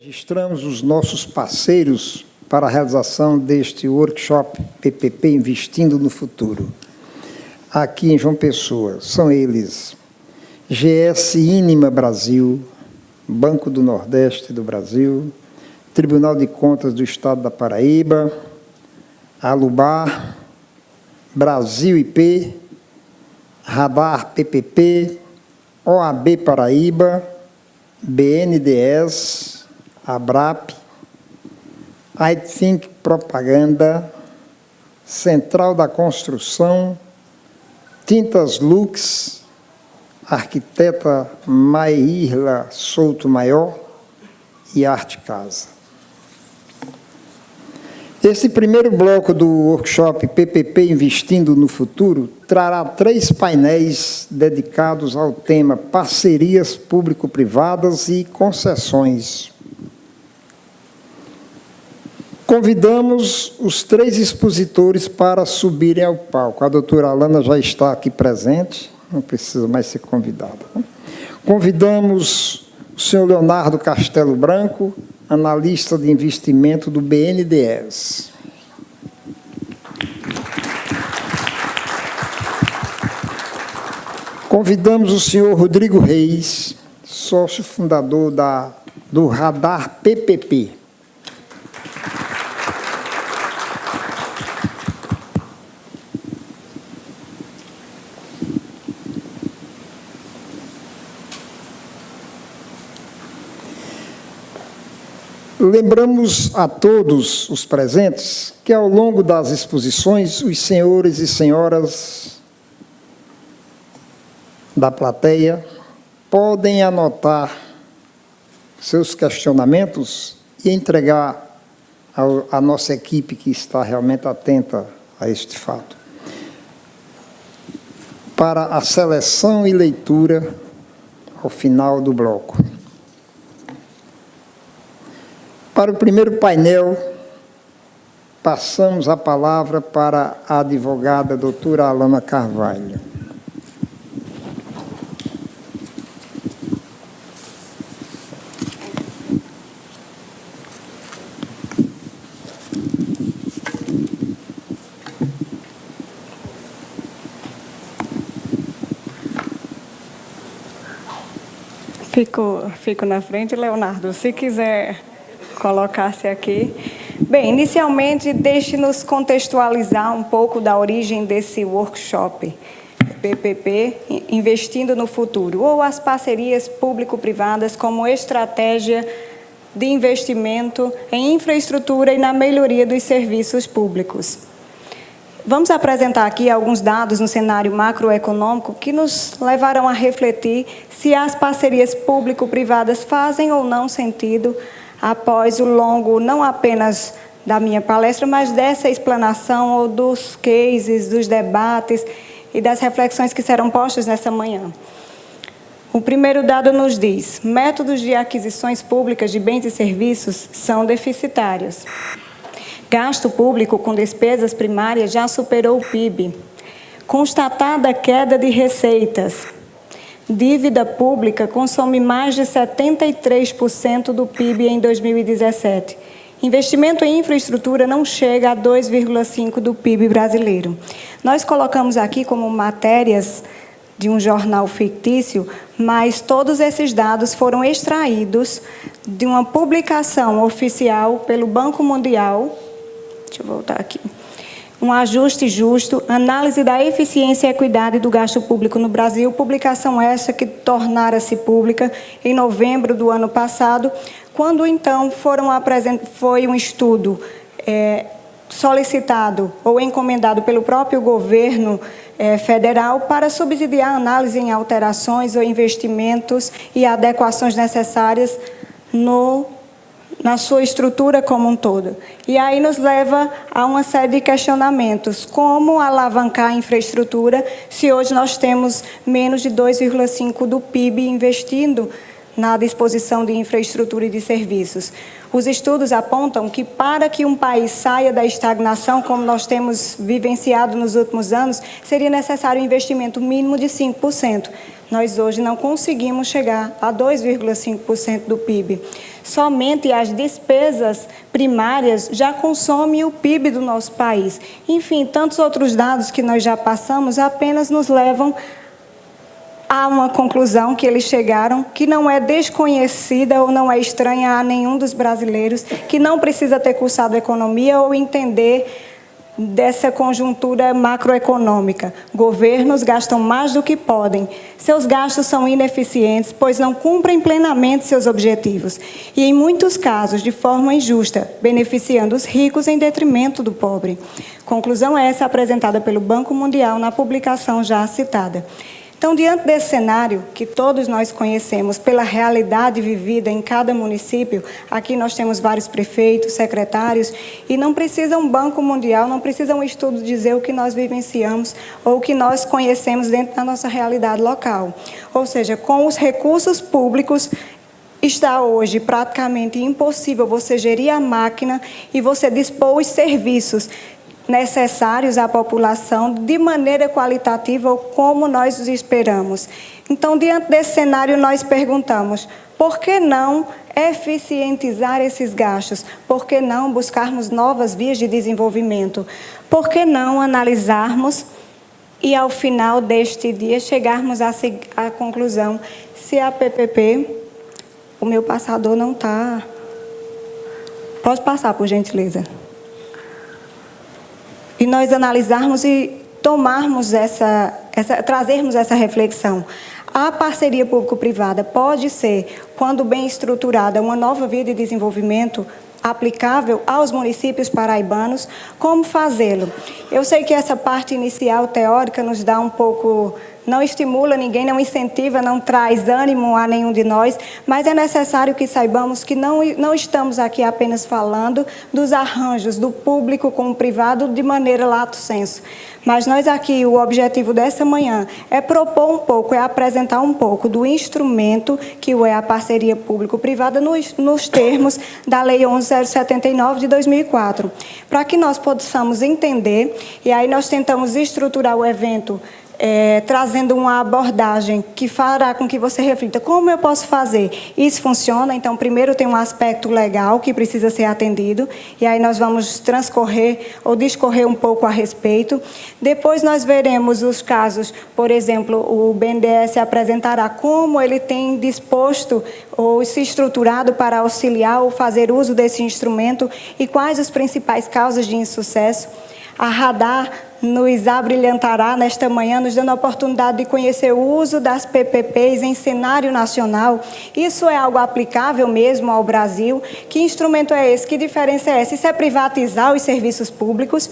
Registramos os nossos parceiros para a realização deste workshop PPP Investindo no Futuro. Aqui em João Pessoa, são eles: GS Inima Brasil, Banco do Nordeste do Brasil, Tribunal de Contas do Estado da Paraíba, Alubar, Brasil IP, Radar PPP, OAB Paraíba, BNDES, Abrap, I Think Propaganda, Central da Construção, Tintas Lux, Arquiteta Maírla Souto Maior e Arte Casa. Esse primeiro bloco do workshop PPP Investindo no Futuro trará 3 painéis dedicados ao tema Parcerias Público-Privadas e Concessões. Convidamos os 3 expositores para subirem ao palco. A doutora Alana já está aqui presente, não precisa mais ser convidada. Convidamos o senhor Leonardo Castelo Branco, analista de investimento do BNDES. Convidamos o senhor Rodrigo Reis, sócio fundador do Radar PPP. Lembramos a todos os presentes que, ao longo das exposições, os senhores e senhoras da plateia podem anotar seus questionamentos e entregar à nossa equipe, que está realmente atenta a este fato, para a seleção e leitura ao final do bloco. Para o primeiro painel, passamos a palavra para a advogada doutora Alana Carvalho. Fico na frente, Leonardo, se quiser colocar-se aqui. Bem, inicialmente, deixe-nos contextualizar um pouco da origem desse workshop PPP, Investindo no Futuro, ou as parcerias público-privadas como estratégia de investimento em infraestrutura e na melhoria dos serviços públicos. Vamos apresentar aqui alguns dados no cenário macroeconômico que nos levarão a refletir se as parcerias público-privadas fazem ou não sentido após o longo, não apenas da minha palestra, mas dessa explanação ou dos cases, dos debates e das reflexões que serão postas nessa manhã. O primeiro dado nos diz: métodos de aquisições públicas de bens e serviços são deficitários. Gasto público com despesas primárias já superou o PIB. Constatada queda de receitas. Dívida pública consome mais de 73% do PIB em 2017. Investimento em infraestrutura não chega a 2,5% do PIB brasileiro. Nós colocamos aqui como matérias de um jornal fictício, mas todos esses dados foram extraídos de uma publicação oficial pelo Banco Mundial. Deixa eu voltar aqui. Um ajuste justo, análise da eficiência e equidade do gasto público no Brasil, publicação essa que tornara-se pública em novembro do ano passado, quando então foi um estudo solicitado ou encomendado pelo próprio governo federal para subsidiar a análise em alterações ou investimentos e adequações necessárias na sua estrutura como um todo. E aí nos leva a uma série de questionamentos. Como alavancar a infraestrutura se hoje nós temos menos de 2,5% do PIB investindo na disposição de infraestrutura e de serviços. Os estudos apontam que para que um país saia da estagnação, como nós temos vivenciado nos últimos anos, seria necessário um investimento mínimo de 5%. Nós hoje não conseguimos chegar a 2,5% do PIB. Somente as despesas primárias já consomem o PIB do nosso país. Enfim, tantos outros dados que nós já passamos apenas nos levam há uma conclusão que eles chegaram, que não é desconhecida ou não é estranha a nenhum dos brasileiros, que não precisa ter cursado economia ou entender dessa conjuntura macroeconômica. Governos gastam mais do que podem. Seus gastos são ineficientes, pois não cumprem plenamente seus objetivos. E, em muitos casos, de forma injusta, beneficiando os ricos em detrimento do pobre. Conclusão essa apresentada pelo Banco Mundial na publicação já citada. Então, diante desse cenário, que todos nós conhecemos pela realidade vivida em cada município, aqui nós temos vários prefeitos, secretários, e não precisa um Banco Mundial, não precisa um estudo dizer o que nós vivenciamos ou o que nós conhecemos dentro da nossa realidade local. Ou seja, com os recursos públicos, está hoje praticamente impossível você gerir a máquina e você dispor os serviços necessários à população de maneira qualitativa ou como nós os esperamos. Então, diante desse cenário, nós perguntamos, por que não eficientizar esses gastos? Por que não buscarmos novas vias de desenvolvimento? Por que não analisarmos e, ao final deste dia, chegarmos à conclusão se a PPP, o meu passador não está... Pode passar, por gentileza. E nós analisarmos e tomarmos trazermos essa reflexão. A parceria público-privada pode ser, quando bem estruturada, uma nova via de desenvolvimento aplicável aos municípios paraibanos. Como fazê-lo? Eu sei que essa parte inicial teórica nos dá um pouco... Não estimula ninguém, não incentiva, não traz ânimo a nenhum de nós, mas é necessário que saibamos que não estamos aqui apenas falando dos arranjos do público com o privado de maneira lato sensu. Mas nós aqui, o objetivo dessa manhã é propor um pouco, é apresentar um pouco do instrumento que é a parceria público-privada nos termos da Lei 11.079 de 2004, para que nós possamos entender, e aí nós tentamos estruturar o evento trazendo uma abordagem que fará com que você reflita como eu posso fazer. Isso funciona, então primeiro tem um aspecto legal que precisa ser atendido, e aí nós vamos transcorrer ou discorrer um pouco a respeito. Depois nós veremos os casos, por exemplo, o BNDES apresentará como ele tem disposto ou se estruturado para auxiliar ou fazer uso desse instrumento e quais as principais causas de insucesso. A Radar nos abrilhantará nesta manhã, nos dando a oportunidade de conhecer o uso das PPPs em cenário nacional. Isso é algo aplicável mesmo ao Brasil? Que instrumento é esse? Que diferença é essa? Isso é privatizar os serviços públicos?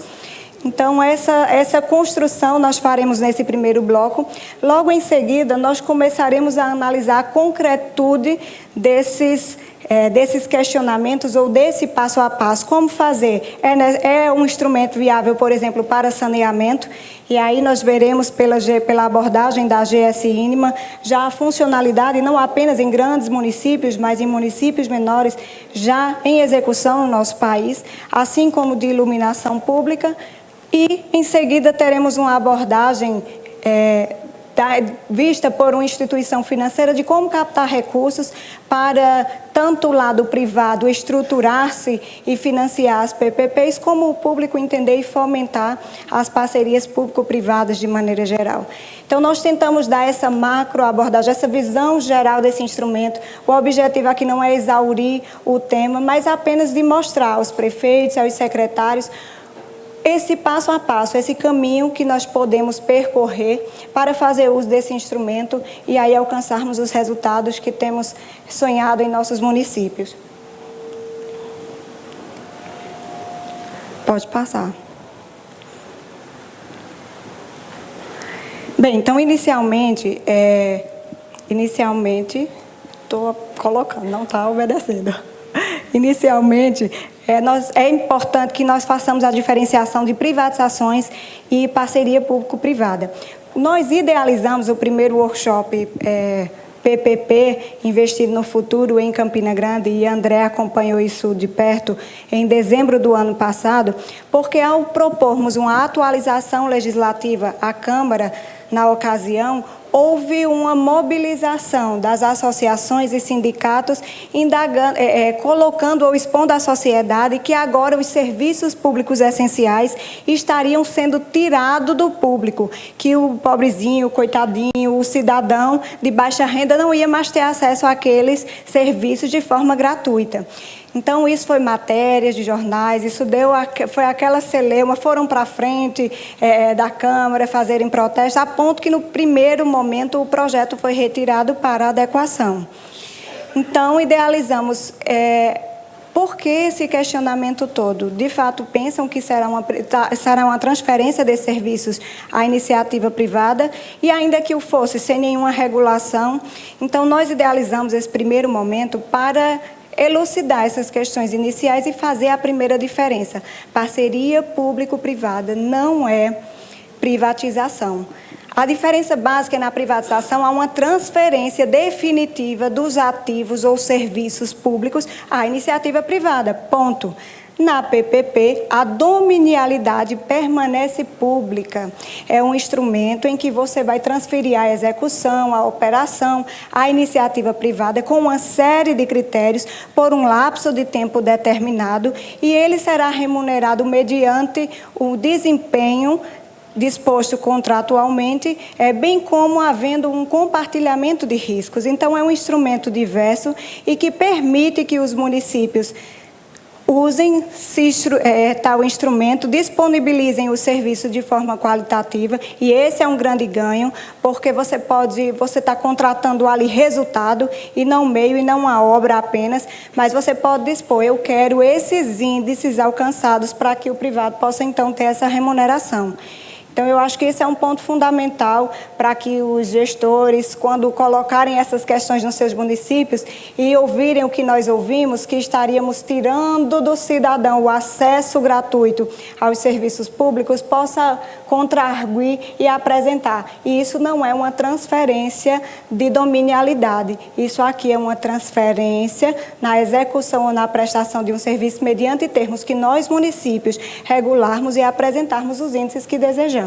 Então, essa construção nós faremos nesse primeiro bloco. Logo em seguida, nós começaremos a analisar a concretude desses questionamentos ou desse passo a passo. Como fazer? É um instrumento viável, por exemplo, para saneamento, e aí nós veremos pela abordagem da GS Inima já a funcionalidade, não apenas em grandes municípios, mas em municípios menores, já em execução no nosso país, assim como de iluminação pública, e em seguida teremos uma abordagem vista por uma instituição financeira de como captar recursos para tanto o lado privado estruturar-se e financiar as PPPs, como o público entender e fomentar as parcerias público-privadas de maneira geral. Então, nós tentamos dar essa macro abordagem, essa visão geral desse instrumento. O objetivo aqui não é exaurir o tema, mas apenas de mostrar aos prefeitos, aos secretários, esse passo a passo, esse caminho que nós podemos percorrer para fazer uso desse instrumento e aí alcançarmos os resultados que temos sonhado em nossos municípios. Pode passar. Bem, então, inicialmente, estou colocando, não está obedecendo. Inicialmente, é importante que nós façamos a diferenciação de privatizações e parceria público-privada. Nós idealizamos o primeiro workshop PPP, Investindo no Futuro, em Campina Grande, e André acompanhou isso de perto em dezembro do ano passado, porque ao propormos uma atualização legislativa à Câmara, na ocasião, houve uma mobilização das associações e sindicatos colocando ou expondo à sociedade que agora os serviços públicos essenciais estariam sendo tirados do público, que o pobrezinho, o coitadinho, o cidadão de baixa renda não ia mais ter acesso àqueles serviços de forma gratuita. Então, isso foi matérias de jornais, isso foi aquela celeuma, foram para frente da Câmara fazerem protestos, a ponto que, no primeiro momento, o projeto foi retirado para adequação. Então, idealizamos... Por que esse questionamento todo? De fato, pensam que será uma transferência desses serviços à iniciativa privada, e ainda que o fosse sem nenhuma regulação. Então, nós idealizamos esse primeiro momento para elucidar essas questões iniciais e fazer a primeira diferença. Parceria público-privada não é privatização. A diferença básica é na privatização há uma transferência definitiva dos ativos ou serviços públicos à iniciativa privada, ponto. Na PPP, a dominialidade permanece pública. É um instrumento em que você vai transferir a execução, a operação, à iniciativa privada com uma série de critérios por um lapso de tempo determinado, e ele será remunerado mediante o desempenho disposto contratualmente, bem como havendo um compartilhamento de riscos. Então, é um instrumento diverso e que permite que os municípios usem tal instrumento, disponibilizem o serviço de forma qualitativa, e esse é um grande ganho, porque você está contratando ali resultado e não meio e não a obra apenas, mas você pode dispor, eu quero esses índices alcançados para que o privado possa então ter essa remuneração. Então, eu acho que esse é um ponto fundamental para que os gestores, quando colocarem essas questões nos seus municípios e ouvirem o que nós ouvimos, que estaríamos tirando do cidadão o acesso gratuito aos serviços públicos, possa contrarguir e apresentar. E isso não é uma transferência de dominialidade. Isso aqui é uma transferência na execução ou na prestação de um serviço mediante termos que nós, municípios, regularmos e apresentarmos os índices que desejamos.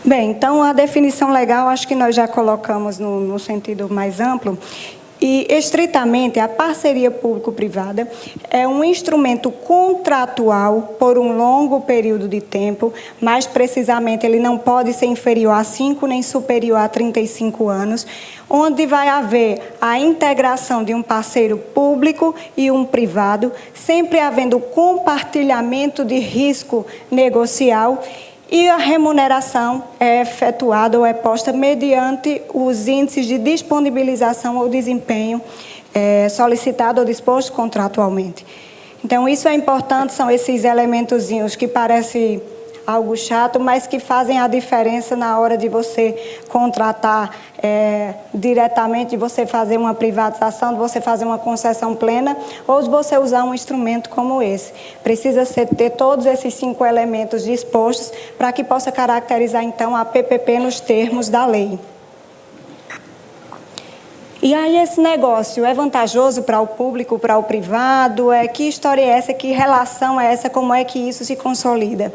Bem, então a definição legal acho que nós já colocamos no sentido mais amplo, e estritamente a parceria público-privada é um instrumento contratual por um longo período de tempo, mais precisamente ele não pode ser inferior a 5 nem superior a 35 anos, onde vai haver a integração de um parceiro público e um privado, sempre havendo compartilhamento de risco negocial, e a remuneração é efetuada ou é posta mediante os índices de disponibilização ou desempenho solicitado ou disposto contratualmente. Então, isso é importante, são esses elementozinhos que parecem algo chato, mas que fazem a diferença na hora de você contratar diretamente, de você fazer uma privatização, de você fazer uma concessão plena, ou de você usar um instrumento como esse. Precisa ter todos esses 5 elementos dispostos para que possa caracterizar, então, a PPP nos termos da lei. E aí esse negócio é vantajoso para o público, para o privado? Que história é essa? Que relação é essa? Como é que isso se consolida?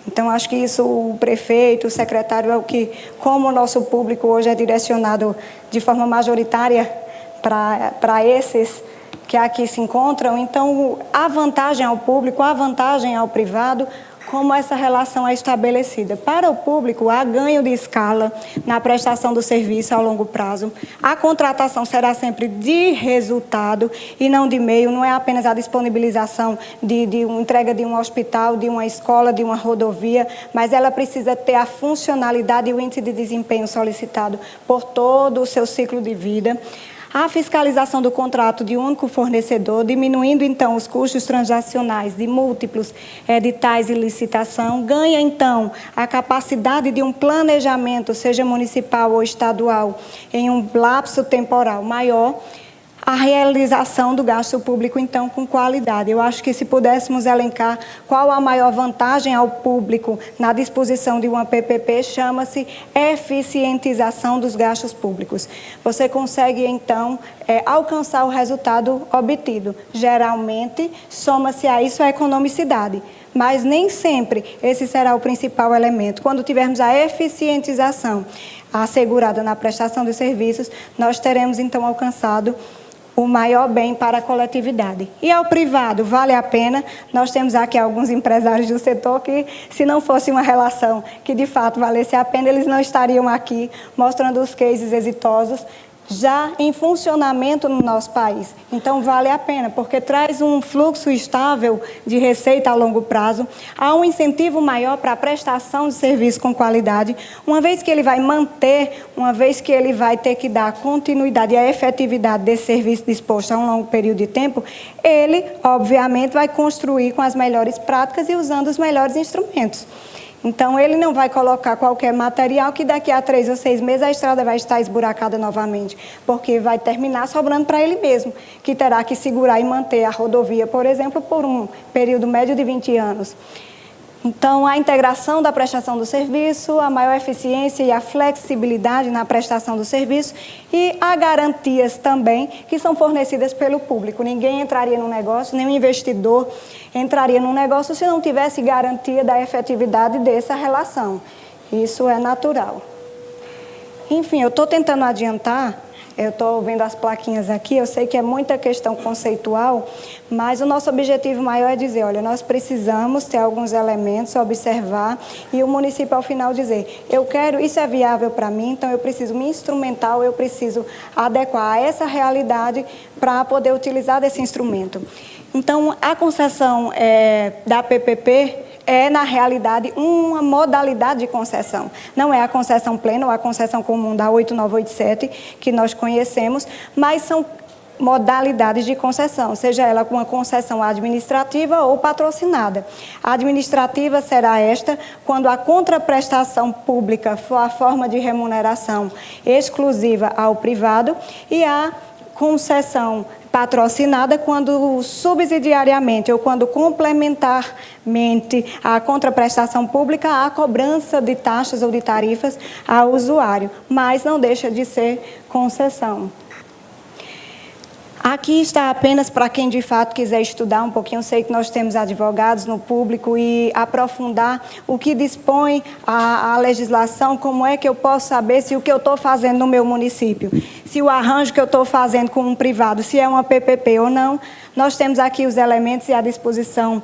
Então, acho que isso o prefeito, o secretário, é o que, como o nosso público hoje é direcionado de forma majoritária para esses que aqui se encontram, então, a vantagem ao público, a vantagem ao privado, como essa relação é estabelecida. Para o público, há ganho de escala na prestação do serviço ao longo prazo. A contratação será sempre de resultado e não de meio, não é apenas a disponibilização de uma entrega de um hospital, de uma escola, de uma rodovia, mas ela precisa ter a funcionalidade e o índice de desempenho solicitado por todo o seu ciclo de vida. A fiscalização do contrato de um único fornecedor, diminuindo, então, os custos transacionais de múltiplos editais e licitação, ganha, então, a capacidade de um planejamento, seja municipal ou estadual, em um lapso temporal maior. a realização do gasto público, então, com qualidade. Eu acho que se pudéssemos elencar qual a maior vantagem ao público na disposição de uma PPP, chama-se eficientização dos gastos públicos. Você consegue, então, alcançar o resultado obtido. Geralmente, soma-se a isso a economicidade. Mas nem sempre esse será o principal elemento. Quando tivermos a eficientização assegurada na prestação de serviços, nós teremos, então, alcançado o maior bem para a coletividade. E ao privado, vale a pena? Nós temos aqui alguns empresários do setor que, se não fosse uma relação que de fato valesse a pena, eles não estariam aqui mostrando os cases exitosos já em funcionamento no nosso país. Então, vale a pena, porque traz um fluxo estável de receita a longo prazo, há um incentivo maior para a prestação de serviço com qualidade, uma vez que ele vai manter, uma vez que ele vai ter que dar continuidade e a efetividade desse serviço disposto a um longo período de tempo, ele, obviamente, vai construir com as melhores práticas e usando os melhores instrumentos. Então, ele não vai colocar qualquer material que daqui a 3 ou 6 meses a estrada vai estar esburacada novamente, porque vai terminar sobrando para ele mesmo, que terá que segurar e manter a rodovia, por exemplo, por um período médio de 20 anos. Então, a integração da prestação do serviço, a maior eficiência e a flexibilidade na prestação do serviço e há garantias também que são fornecidas pelo público. Ninguém entraria num negócio, nenhum investidor entraria num negócio se não tivesse garantia da efetividade dessa relação. Isso é natural. Enfim, eu estou tentando adiantar. Eu estou vendo as plaquinhas aqui, eu sei que é muita questão conceitual, mas o nosso objetivo maior é dizer, olha, nós precisamos ter alguns elementos, observar, e o município, ao final, dizer, eu quero, isso é viável para mim, então eu preciso me instrumentar, eu preciso adequar a essa realidade para poder utilizar desse instrumento. Então, a concessão da PPP é, na realidade, uma modalidade de concessão. Não é a concessão plena ou a concessão comum da 8987, que nós conhecemos, mas são modalidades de concessão, seja ela uma concessão administrativa ou patrocinada. A administrativa será esta quando a contraprestação pública for a forma de remuneração exclusiva ao privado e a concessão patrocinada quando subsidiariamente ou quando complementarmente à contraprestação pública há cobrança de taxas ou de tarifas ao usuário, mas não deixa de ser concessão. Aqui está apenas para quem de fato quiser estudar um pouquinho. Eu sei que nós temos advogados no público e aprofundar o que dispõe a legislação, como é que eu posso saber se o que eu estou fazendo no meu município, se o arranjo que eu estou fazendo com um privado, se é uma PPP ou não. Nós temos aqui os elementos e a disposição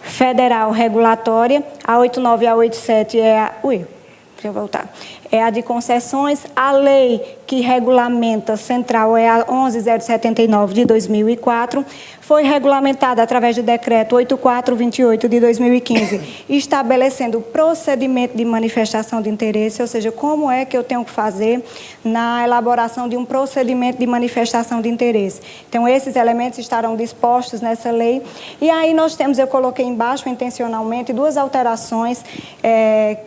federal regulatória, a 89 e a 87 é a... Deixa eu voltar. É a de concessões. A lei que regulamenta central é a 11.079 de 2004. Foi regulamentada através do decreto 8428 de 2015, estabelecendo o procedimento de manifestação de interesse, ou seja, como é que eu tenho que fazer na elaboração de um procedimento de manifestação de interesse. Então, esses elementos estarão dispostos nessa lei. E aí nós temos, eu coloquei embaixo intencionalmente, 2 alterações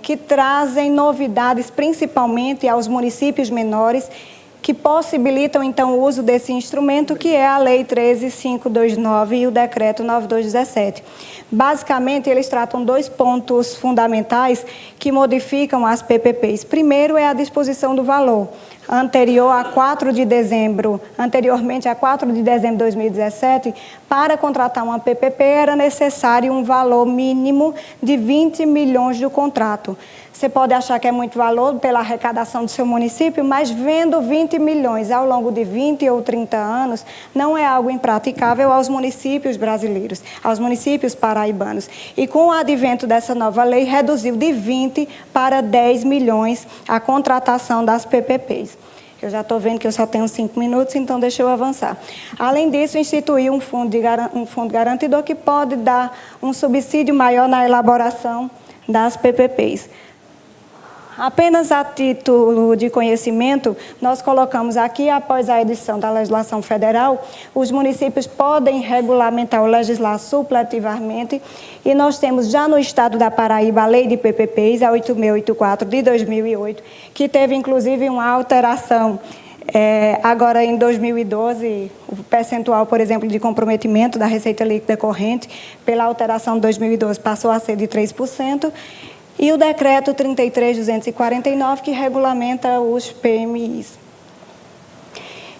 que trazem novidades, principalmente aos municípios menores, que possibilitam, então, o uso desse instrumento, que é a Lei 13.529 e o Decreto 9217. Basicamente, eles tratam 2 pontos fundamentais que modificam as PPPs. Primeiro é a disposição do valor. Anteriormente a 4 de dezembro de 2017, para contratar uma PPP era necessário um valor mínimo de 20 milhões do contrato. Você pode achar que é muito valor pela arrecadação do seu município, mas vendo 20 milhões ao longo de 20 ou 30 anos, não é algo impraticável aos municípios brasileiros, aos municípios paraibanos. E com o advento dessa nova lei, reduziu de 20 para 10 milhões a contratação das PPPs. Eu já estou vendo que eu só tenho 5 minutos, então deixa eu avançar. Além disso, instituiu um fundo garantidor que pode dar um subsídio maior na elaboração das PPPs. Apenas a título de conhecimento, nós colocamos aqui, após a edição da legislação federal, os municípios podem regulamentar ou legislar supletivamente, e nós temos já no estado da Paraíba a lei de PPPs, a 8684 de 2008, que teve inclusive uma alteração Agora, em 2012, o percentual, por exemplo, de comprometimento da receita líquida corrente, pela alteração de 2012, passou a ser de 3%, e o decreto 33.249, que regulamenta os PMIs.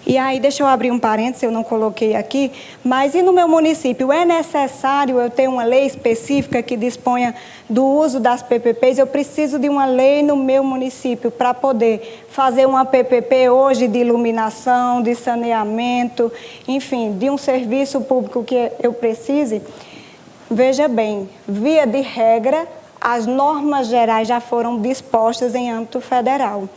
E aí, deixa eu abrir um parênteses, eu não coloquei aqui, mas e no meu município? É necessário eu ter uma lei específica que disponha do uso das PPPs? Eu preciso de uma lei no meu município para poder fazer uma PPP hoje de iluminação, de saneamento, enfim, de um serviço público que eu precise? Veja bem, via de regra, as normas gerais já foram dispostas em âmbito federal.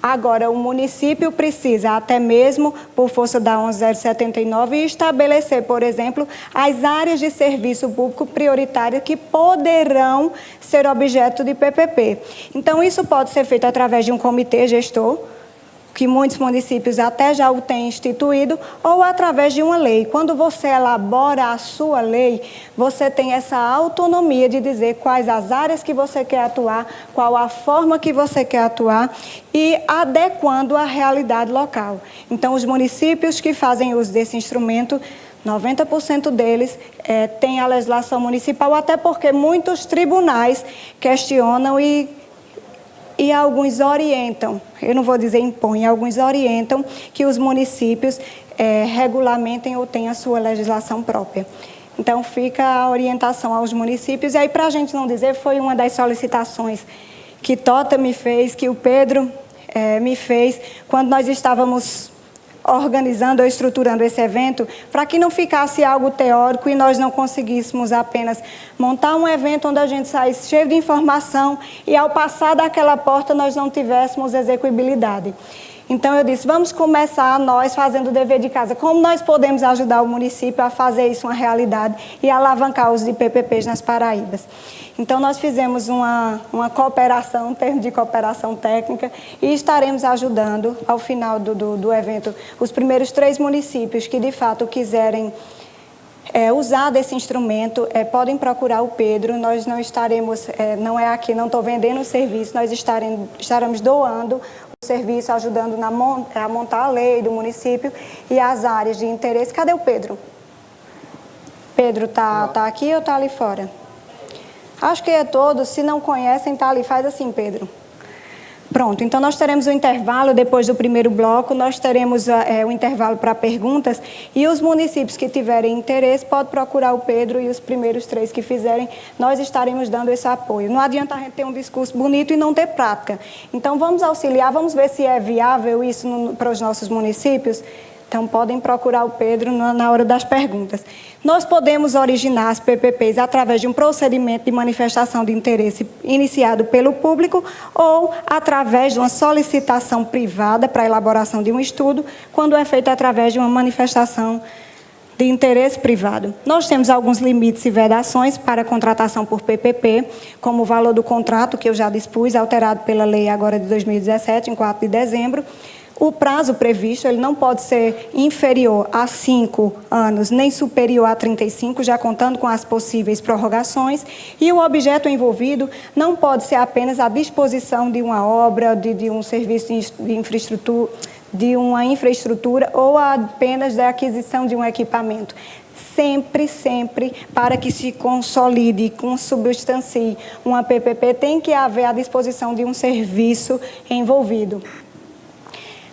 Agora, o município precisa, até mesmo por força da 11.079, estabelecer, por exemplo, as áreas de serviço público prioritárias que poderão ser objeto de PPP. Então, isso pode ser feito através de um comitê gestor, que muitos municípios até já o têm instituído, ou através de uma lei. Quando você elabora a sua lei, você tem essa autonomia de dizer quais as áreas que você quer atuar, qual a forma que você quer atuar e adequando à realidade local. Então, os municípios que fazem uso desse instrumento, 90% deles têm a legislação municipal, até porque muitos tribunais questionam e alguns orientam, eu não vou dizer impõem, alguns orientam que os municípios regulamentem ou tenham a sua legislação própria. Então, fica a orientação aos municípios. E aí, para a gente não dizer, foi uma das solicitações que Tota me fez, que o Pedro me fez, quando nós estávamos organizando ou estruturando esse evento, para que não ficasse algo teórico e nós não conseguíssemos apenas montar um evento onde a gente saísse cheio de informação e, ao passar daquela porta, nós não tivéssemos execuibilidade. Então, eu disse, vamos começar nós fazendo o dever de casa. Como nós podemos ajudar o município a fazer isso uma realidade e alavancar os de PPPs nas Paraíbas? Então, nós fizemos uma cooperação, um termo de cooperação técnica, e estaremos ajudando, ao final do evento, os primeiros 3 municípios que, de fato, quiserem usar desse instrumento, podem procurar o Pedro. Nós não estaremos, não é aqui, não estou vendendo o serviço, nós estaremos doando o serviço, ajudando a montar a lei do município e as áreas de interesse. Cadê o Pedro? Pedro está aqui ou está ali fora? Acho que todos, se não conhecem, está ali. Faz assim, Pedro. Pronto, então nós teremos um intervalo depois do primeiro bloco, nós teremos um intervalo para perguntas, e os municípios que tiverem interesse podem procurar o Pedro, e os primeiros 3 que fizerem, nós estaremos dando esse apoio. Não adianta a gente ter um discurso bonito e não ter prática. Então vamos auxiliar, vamos ver se é viável isso para os nossos municípios. Então, podem procurar o Pedro na hora das perguntas. Nós podemos originar as PPPs através de um procedimento de manifestação de interesse iniciado pelo público ou através de uma solicitação privada para a elaboração de um estudo, quando é feito através de uma manifestação de interesse privado. Nós temos alguns limites e vedações para a contratação por PPP, como o valor do contrato, que eu já dispus, alterado pela lei agora de 2017, em 4 de dezembro, O prazo previsto ele não pode ser inferior a 5 anos, nem superior a 35, já contando com as possíveis prorrogações, e o objeto envolvido não pode ser apenas a disposição de uma obra, de um serviço de infraestrutura, de uma infraestrutura ou apenas da aquisição de um equipamento. Sempre, para que se consolide e consubstancie uma PPP, tem que haver a disposição de um serviço envolvido.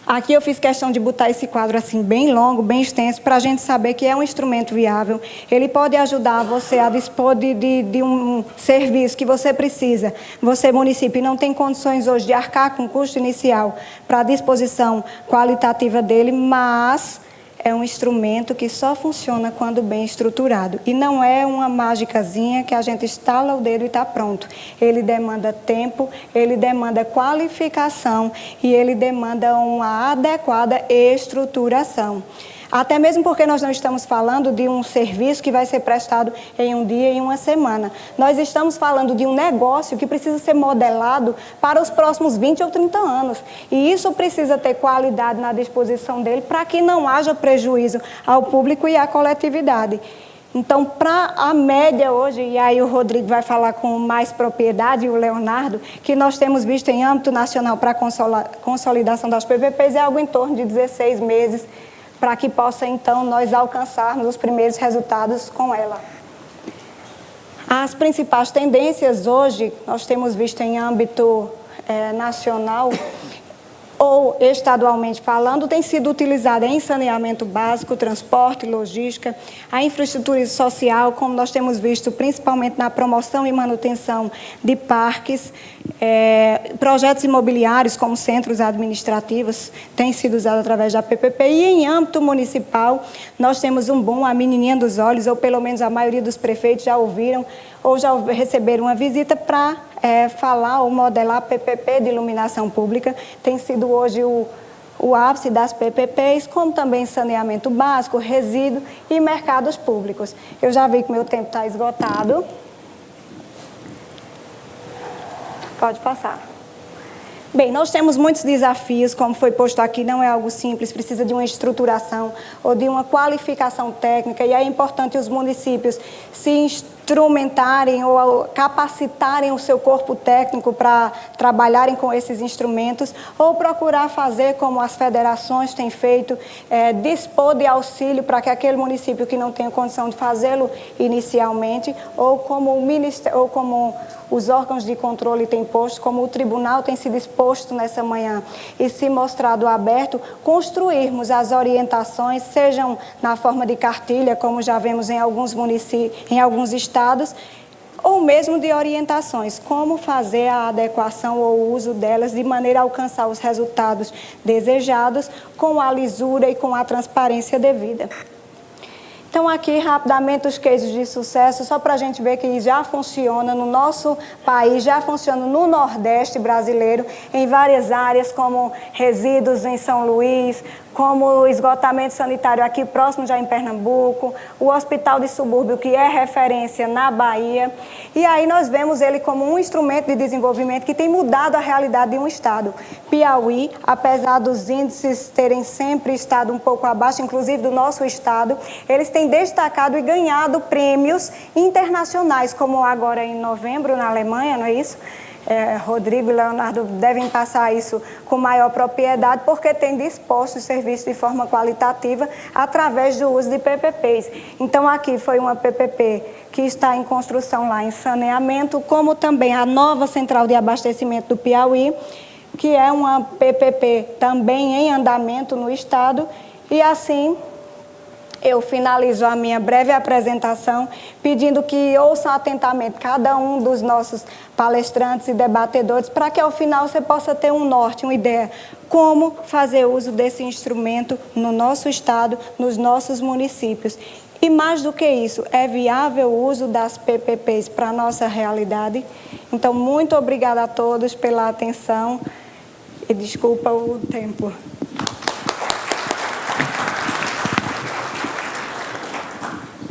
Aqui eu fiz questão de botar esse quadro assim bem longo, bem extenso, para a gente saber que é um instrumento viável. Ele pode ajudar você a dispor de um serviço que você precisa. Você, município, não tem condições hoje de arcar com o custo inicial para a disposição qualitativa dele, mas é um instrumento que só funciona quando bem estruturado. E não é uma mágicazinha que a gente estala o dedo e está pronto. Ele demanda tempo, ele demanda qualificação e ele demanda uma adequada estruturação. Até mesmo porque nós não estamos falando de um serviço que vai ser prestado em um dia, em uma semana. Nós estamos falando de um negócio que precisa ser modelado para os próximos 20 ou 30 anos. E isso precisa ter qualidade na disposição dele para que não haja prejuízo ao público e à coletividade. Então, para a média hoje, e aí o Rodrigo vai falar com mais propriedade, e o Leonardo, que nós temos visto em âmbito nacional para a consolidação das PPPs, é algo em torno de 16 meses, para que possa, então, nós alcançarmos os primeiros resultados com ela. As principais tendências hoje, nós temos visto em âmbito nacional, ou estadualmente falando, tem sido utilizada em saneamento básico, transporte, logística, a infraestrutura social, como nós temos visto principalmente na promoção e manutenção de parques, projetos imobiliários como centros administrativos, tem sido usado através da PPP, e em âmbito municipal, nós temos um boom, a menininha dos olhos, ou pelo menos a maioria dos prefeitos já ouviram, ou já receberam uma visita para falar ou modelar a PPP de iluminação pública. Tem sido hoje o ápice das PPPs, como também saneamento básico, resíduo e mercados públicos. Eu já vi que meu tempo está esgotado. Pode passar. Bem, nós temos muitos desafios, como foi posto aqui, não é algo simples, precisa de uma estruturação ou de uma qualificação técnica, e é importante os municípios se instrumentarem ou capacitarem o seu corpo técnico para trabalharem com esses instrumentos, ou procurar fazer como as federações têm feito, dispor de auxílio para que aquele município que não tenha condição de fazê-lo inicialmente, ou como o Ministério, ou como os órgãos de controle têm posto, como o tribunal tem se disposto nessa manhã e se mostrado aberto, construirmos as orientações, sejam na forma de cartilha, como já vemos em alguns municípios, em alguns estados, ou mesmo de orientações, como fazer a adequação ou uso delas de maneira a alcançar os resultados desejados com a lisura e com a transparência devida. Então, aqui, rapidamente, os cases de sucesso, só para a gente ver que já funciona no nosso país, já funciona no Nordeste brasileiro, em várias áreas, como resíduos em São Luís, como o esgotamento sanitário aqui próximo, já em Pernambuco, o hospital de subúrbio, que é referência na Bahia. E aí nós vemos ele como um instrumento de desenvolvimento que tem mudado a realidade de um estado. Piauí, apesar dos índices terem sempre estado um pouco abaixo, inclusive do nosso estado, eles têm destacado e ganhado prêmios internacionais, como agora em novembro na Alemanha, não é isso? Rodrigo e Leonardo devem passar isso com maior propriedade, porque têm disposto o serviço de forma qualitativa através do uso de PPPs. Então, aqui foi uma PPP que está em construção lá em saneamento, como também a nova central de abastecimento do Piauí, que é uma PPP também em andamento no estado, e assim eu finalizo a minha breve apresentação pedindo que ouçam atentamente cada um dos nossos palestrantes e debatedores para que ao final você possa ter um norte, uma ideia, como fazer uso desse instrumento no nosso estado, nos nossos municípios. E mais do que isso, é viável o uso das PPPs para a nossa realidade? Então, muito obrigada a todos pela atenção e desculpa o tempo.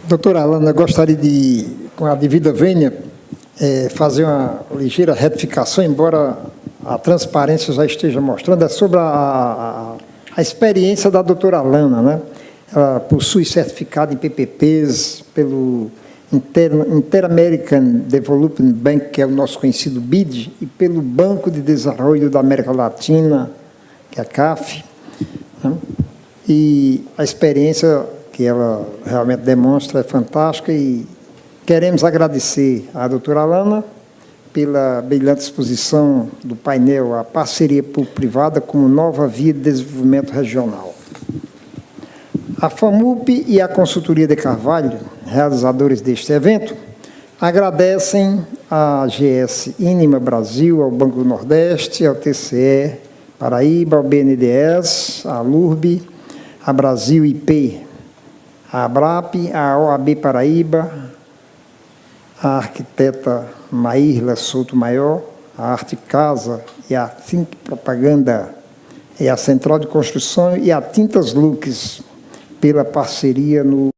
Doutora Alana, eu gostaria de, com a devida vênia, fazer uma ligeira retificação, embora a transparência já esteja mostrando, é sobre a experiência da doutora Alana, né? Ela possui certificado em PPPs pelo Inter-American Development Bank, que é o nosso conhecido BID, e pelo Banco de Desenvolvimento da América Latina, que é a CAF, né? E a experiência que ela realmente demonstra é fantástica, e queremos agradecer à doutora Alana pela brilhante exposição do painel A Parceria Público-Privada como Nova Via de Desenvolvimento Regional. A FAMUP e a Consultoria de Carvalho, realizadores deste evento, agradecem à GS Inima Brasil, ao Banco do Nordeste, ao TCE Paraíba, ao BNDES, à LURB, à Brasil IP, à ABRAP, à OAB Paraíba, à arquiteta Maírla Souto Maior, à Arte Casa e à Think Propaganda e à Central de Construção e à Tintas Lux pela parceria no